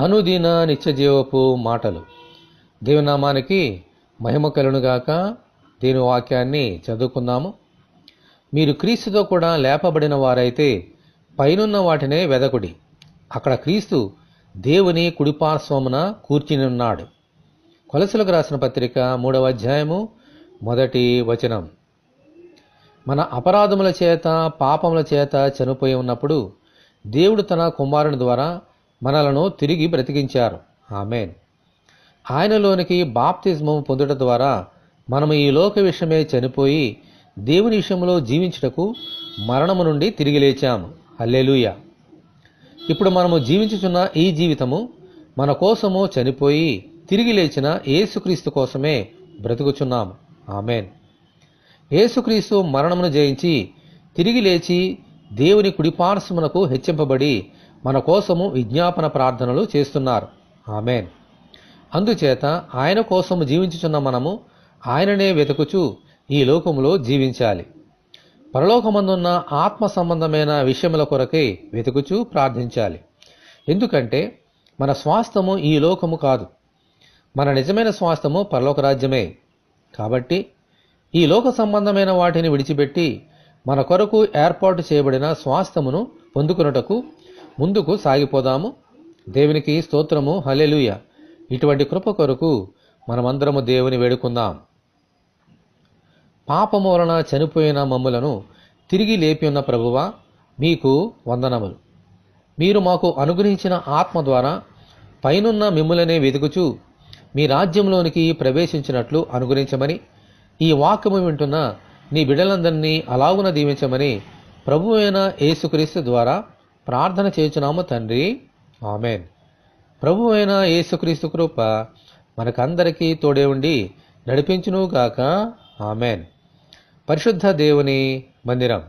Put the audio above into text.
అనుదిన నిత్యజీవపు మాటలు. దేవుని నామానికి మహిమ కలుగునుగాక. దీని వాక్యాన్ని చదువుకుందాము. మీరు క్రీస్తుతో కూడా లేపబడిన వారైతే పైనున్న వాటినే వెదకుడి, అక్కడ క్రీస్తు దేవుని కుడిపార్శ్వమున కూర్చునియున్నాడు. కొలసలకు రాసిన పత్రిక 3వ అధ్యాయము 1వ వచనం. మన అపరాధముల చేత పాపముల చేత చనిపోయి ఉన్నప్పుడు దేవుడు తన కుమారుని ద్వారా మనలను తిరిగి బ్రతికించారు. ఆమేన్. ఆయనలోనికి బాప్తిస్మము పొందుట ద్వారా మనము ఈ లోక విషయమే చనిపోయి దేవుని విషయంలో జీవించుటకు మరణము నుండి తిరిగి లేచాము. హల్లెలూయా. ఇప్పుడు మనము జీవించుచున్న ఈ జీవితము మన కోసము చనిపోయి తిరిగి లేచిన యేసుక్రీస్తు కోసమే బ్రతుకుచున్నాము. ఆమేన్. యేసుక్రీస్తు మరణమును జయించి తిరిగి లేచి దేవుని కుడిపార్శ్వమునకు హెచ్చింపబడి మన కోసము విజ్ఞాపన ప్రార్థనలు చేస్తున్నారు. ఆమేన్. అందుచేత ఆయన కోసము జీవించుచున్న మనము ఆయననే వెతుకుచూ ఈ లోకములో జీవించాలి. పరలోకమందున్న ఆత్మ సంబంధమైన విషయముల కొరకై వెతుకుచూ ప్రార్థించాలి. ఎందుకంటే మన స్వాస్థ్యము ఈ లోకము కాదు, మన నిజమైన స్వాస్థ్యము పరలోక రాజ్యమే. కాబట్టి ఈ లోక సంబంధమైన వాటిని విడిచిపెట్టి మన కొరకు ఏర్పాటు చేయబడిన స్వాస్థ్యమును పొందుకున్నటకు ముందుకు సాగిపోదాము. దేవునికి స్తోత్రము. హల్లెలూయా. ఇటువంటి కృప కొరకు మనమందరము దేవుని వేడుకుందాం. పాపము వలన చనిపోయిన మమ్ములను తిరిగి లేపి ఉన్న ప్రభువా, మీకు వందనములు. మీరు మాకు అనుగ్రహించిన ఆత్మ ద్వారా పైనున్న మిమ్ములనే వెతుకుచూ మీ రాజ్యంలోనికి ప్రవేశించినట్లు అనుగ్రహించమని, ఈ వాక్యము వింటున్న నీ బిడ్డలందరినీ అలాగున దీవించమని ప్రభువైన యేసుక్రీస్తు ద్వారా ప్రార్థన చేయుచున్నాము తండ్రి. ఆమేన్. ప్రభువైన యేసుక్రీస్తు కృప మనకందరికీ తోడే ఉండి నడిపించునుగాక. ఆమేన్. పరిశుద్ధ దేవుని మందిరం.